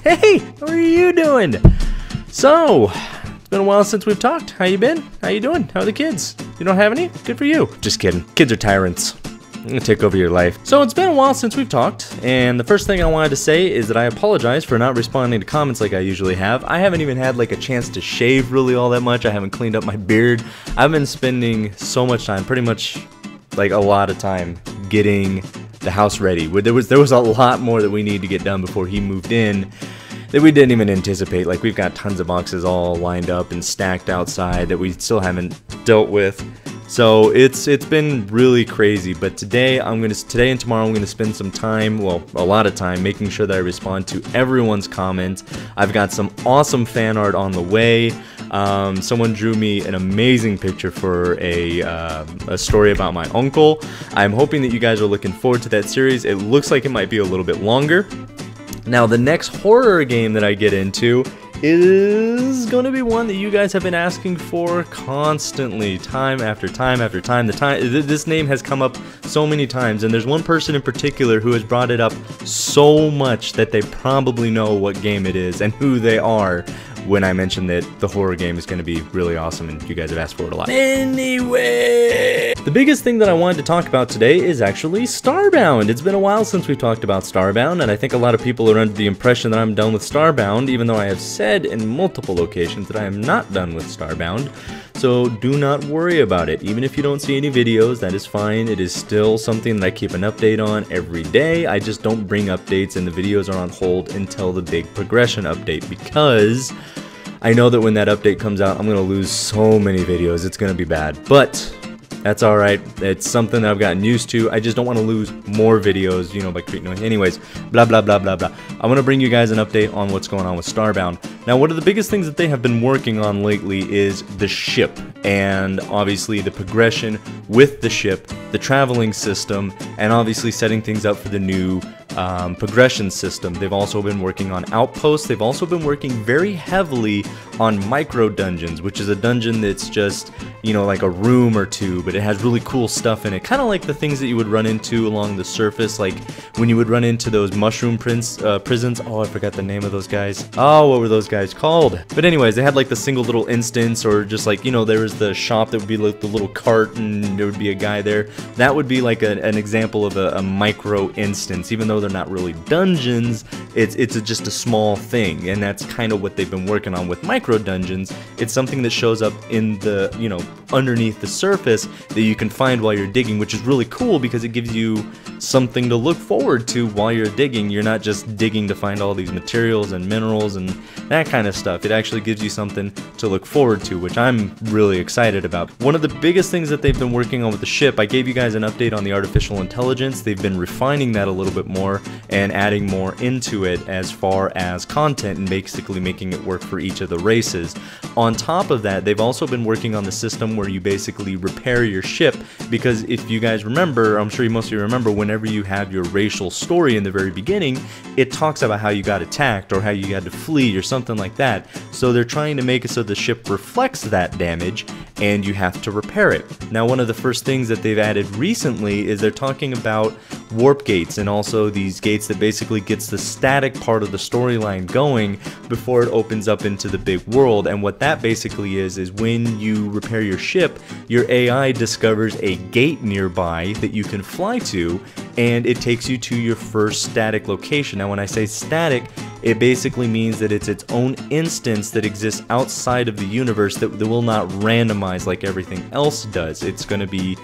Hey, how are you doing? So, it's been a while since we've talked. How you been? How you doing? How are the kids? You don't have any? Good for you. Just kidding. Kids are tyrants. I'm gonna take over your life. So it's been a while since we've talked, and the first thing I wanted to say is that I apologize for not responding to comments like I usually have. I haven't even had like a chance to shave really all that much. I haven't cleaned up my beard. I've been spending so much time, pretty much like a lot of time, getting the house ready. There was a lot more that we need to get done before he moved in that we didn't even anticipate. Like, we've got tons of boxes all lined up and stacked outside that we still haven't dealt with. So it's been really crazy. But today and tomorrow I'm gonna spend some time, well, a lot of time, making sure that I respond to everyone's comments. I've got some awesome fan art on the way. Someone drew me an amazing picture for a story about my uncle. I'm hoping that you guys are looking forward to that series. It looks like it might be a little bit longer. Now, the next horror game that I get into is going to be one that you guys have been asking for constantly, time after time after time. This name has come up so many times, and there's one person in particular who has brought it up so much that they probably know what game it is and who they are when I mentioned that the horror game is going to be really awesome, and you guys have asked for it a lot. Anyway, the biggest thing that I wanted to talk about today is actually Starbound. It's been a while since we've talked about Starbound, and I think a lot of people are under the impression that I'm done with Starbound, even though I have said in multiple locations that I am not done with Starbound. So do not worry about it. Even if you don't see any videos, that is fine. It is still something that I keep an update on every day. I just don't bring updates, and the videos are on hold until the big progression update, because I know that when that update comes out, I'm going to lose so many videos. It's going to be bad, but that's alright. It's something that I've gotten used to. I just don't want to lose more videos, you know, by creating noise. Anyways, blah, blah, blah, blah, blah. I want to bring you guys an update on what's going on with Starbound. Now, one of the biggest things that they have been working on lately is the ship, and obviously the progression with the ship, the traveling system, and obviously setting things up for the new progression system. They've also been working on outposts. They've also been working very heavily on micro dungeons, which is a dungeon that's just, you know, like a room or two, but it has really cool stuff in it, kind of like the things that you would run into along the surface, like when you would run into those mushroom prisons. Oh, I forgot the name of those guys. Oh, what were those guys called? But anyways, they had like the single little instance, or just like, you know, there was the shop that would be like the little cart and there would be a guy there. That would be like an example of a micro instance. Even though they're not really dungeons, it's just a small thing, and that's kind of what they've been working on with micro dungeons. It's something that shows up in the, you know, underneath the surface that you can find while you're digging, which is really cool because it gives you something to look forward to while you're digging. You're not just digging to find all these materials and minerals and that kind of stuff. It actually gives you something to look forward to, which I'm really excited about. One of the biggest things that they've been working on with the ship, I gave you guys an update on the artificial intelligence. They've been refining that a little bit more and adding more into it as far as content and basically making it work for each of the races. On top of that, they've also been working on the system where you basically repair your ship, because if you guys remember, I'm sure most of you remember, whenever you have your racial story in the very beginning, it talks about how you got attacked or how you had to flee or something like that. So they're trying to make it so the ship reflects that damage and you have to repair it. Now, one of the first things that they've added recently is they're talking about warp gates, and also these gates that basically gets the static part of the storyline going before it opens up into the big world. And what that basically is when you repair your ship, your AI discovers a gate nearby that you can fly to, and it takes you to your first static location. Now, when I say static, it basically means that it's its own instance that exists outside of the universe that will not randomize like everything else does. It's going to be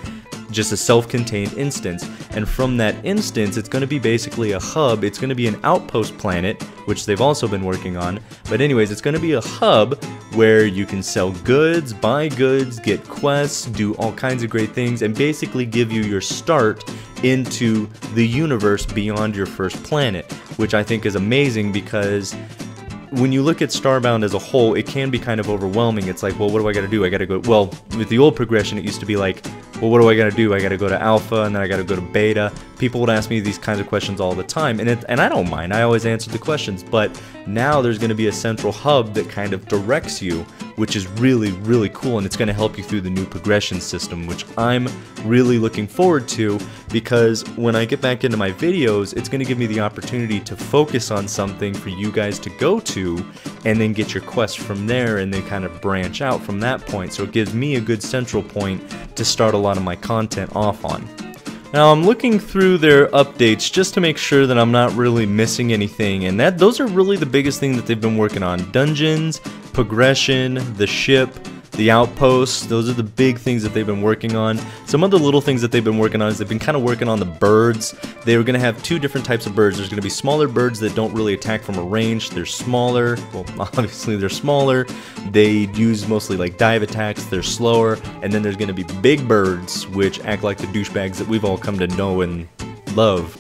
just a self-contained instance, and from that instance it's going to be basically a hub. It's going to be an outpost planet, which they've also been working on, but anyways, it's going to be a hub where you can sell goods, buy goods, get quests, do all kinds of great things, and basically give you your start into the universe beyond your first planet, which I think is amazing, because when you look at Starbound as a whole, it can be kind of overwhelming. It's like, well, what do I gotta do? I gotta go, well, with the old progression, it used to be like, well, what do I gotta do? I gotta go to alpha, and then I gotta go to beta. People would ask me these kinds of questions all the time, and I don't mind. I always answer the questions, but now there's gonna be a central hub that kind of directs you, which is really, really cool, and it's going to help you through the new progression system, which I'm really looking forward to, because when I get back into my videos, it's going to give me the opportunity to focus on something for you guys to go to, and then get your quest from there, and then kind of branch out from that point. So it gives me a good central point to start a lot of my content off on. Now I'm looking through their updates just to make sure that I'm not really missing anything, and those are really the biggest thing that they've been working on. Dungeons, progression, the ship, the outposts, those are the big things that they've been working on. Some other little things that they've been working on is they've been kind of working on the birds. They were going to have two different types of birds. There's going to be smaller birds that don't really attack from a range. They're smaller. Well, obviously they're smaller. They use mostly like dive attacks. They're slower. And then there's going to be big birds, which act like the douchebags that we've all come to know and love.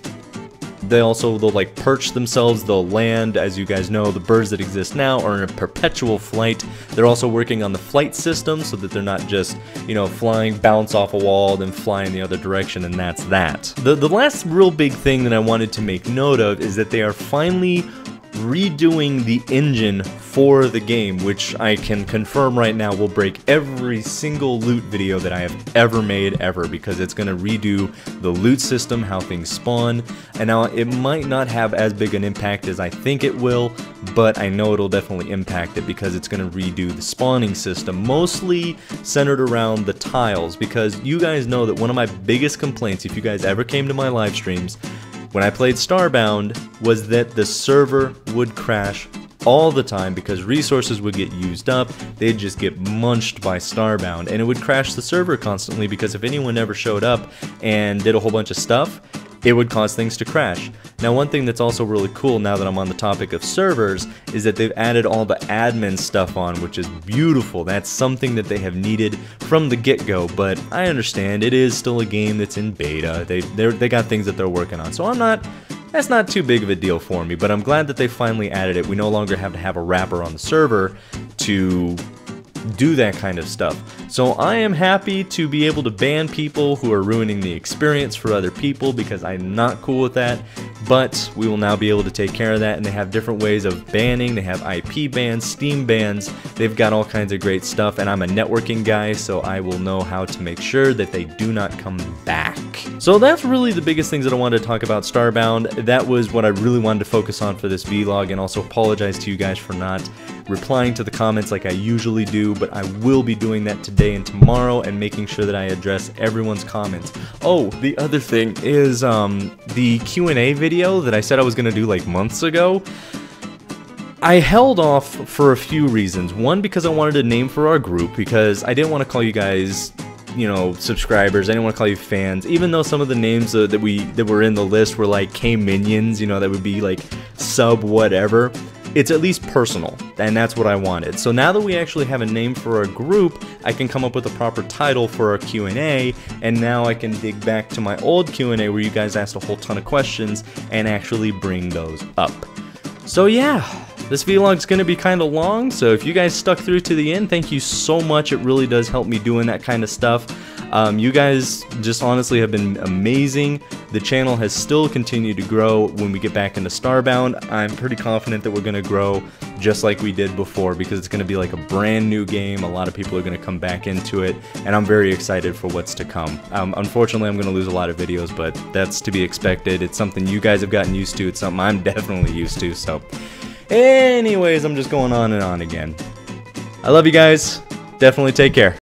They'll like perch themselves, they'll land. As you guys know, the birds that exist now are in a perpetual flight. They're also working on the flight system so that they're not just, you know, flying, bounce off a wall, then fly in the other direction, and that's that. The last real big thing that I wanted to make note of is that they are finally redoing the engine for the game, which I can confirm right now will break every single loot video that I have ever made ever, because it's going to redo the loot system, how things spawn. And now it might not have as big an impact as I think it will, but I know it'll definitely impact it, because it's going to redo the spawning system, mostly centered around the tiles, because you guys know that one of my biggest complaints, if you guys ever came to my live streams when I played Starbound, was that the server would crash all the time because resources would get used up. They'd just get munched by Starbound, and it would crash the server constantly, because if anyone ever showed up and did a whole bunch of stuff, it would cause things to crash. Now, one thing that's also really cool, now that I'm on the topic of servers, is that they've added all the admin stuff on, which is beautiful. That's something that they have needed from the get-go, but I understand it is still a game that's in beta. They got things that they're working on, so that's not too big of a deal for me, but I'm glad that they finally added it. We no longer have to have a wrapper on the server to do that kind of stuff. So I am happy to be able to ban people who are ruining the experience for other people, because I'm not cool with that, but we will now be able to take care of that. And they have different ways of banning. They have IP bans, Steam bans, they've got all kinds of great stuff, and I'm a networking guy, so I will know how to make sure that they do not come back. So that's really the biggest things that I wanted to talk about Starbound. That was what I really wanted to focus on for this vlog, and also apologize to you guys for not replying to the comments like I usually do, but I will be doing that today and tomorrow, and making sure that I address everyone's comments. Oh, the other thing is the Q&A video that I said I was going to do like months ago. I held off for a few reasons. One, because I wanted a name for our group, because I didn't want to call you guys, you know, subscribers. I didn't want to call you fans, even though some of the names that were in the list were like K-Minions, you know, that would be like sub whatever. It's at least personal, and that's what I wanted. So now that we actually have a name for our group, I can come up with a proper title for our Q&A, and now I can dig back to my old Q&A where you guys asked a whole ton of questions and actually bring those up. So yeah, this vlog's going to be kind of long, so if you guys stuck through to the end, thank you so much. It really does help me doing that kind of stuff. You guys just honestly have been amazing. The channel has still continued to grow. When we get back into Starbound, I'm pretty confident that we're going to grow just like we did before, because it's going to be like a brand new game. A lot of people are going to come back into it, and I'm very excited for what's to come. Unfortunately, I'm going to lose a lot of videos, but that's to be expected. It's something you guys have gotten used to. It's something I'm definitely used to. So anyways, I'm just going on and on again. I love you guys. Definitely take care.